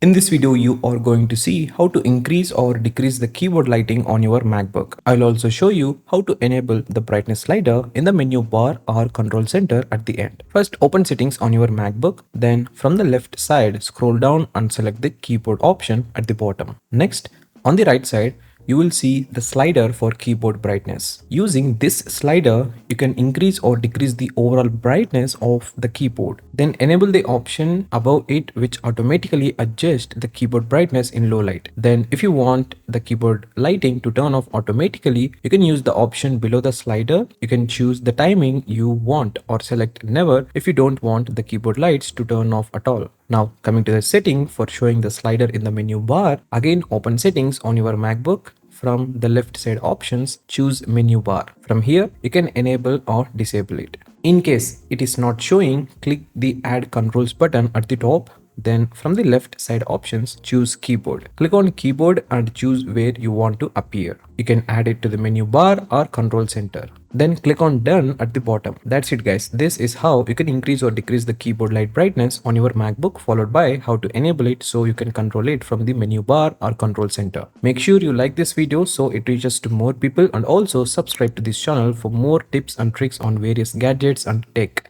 In this video, you are going to see how to increase or decrease the keyboard lighting on your MacBook. I'll also show you how to enable the brightness slider in the menu bar or control center at the end. First, open settings on your MacBook. Then from the left side, scroll down and select the keyboard option at the bottom. Next, on the right side, you will see the slider for keyboard brightness. Using this slider, you can increase or decrease the overall brightness of the keyboard. Then enable the option above it which automatically adjusts the keyboard brightness in low light. Then if you want the keyboard lighting to turn off automatically, you can use the option below the slider. You can choose the timing you want or select never if you don't want the keyboard lights to turn off at all. Now coming to the setting for showing the slider in the menu bar, again open settings on your MacBook. From the left side options, choose menu bar. From here, you can enable or disable it. In case it is not showing, click the add controls button at the top. Then from the left side options, choose keyboard. Click on keyboard and choose where you want to appear. You can add it to the menu bar or control center. Then click on done at the bottom. That's it guys. This is how you can increase or decrease the keyboard light brightness on your MacBook, followed by how to enable it so you can control it from the menu bar or control center. Make sure you like this video so it reaches to more people, and also subscribe to this channel for more tips and tricks on various gadgets and tech.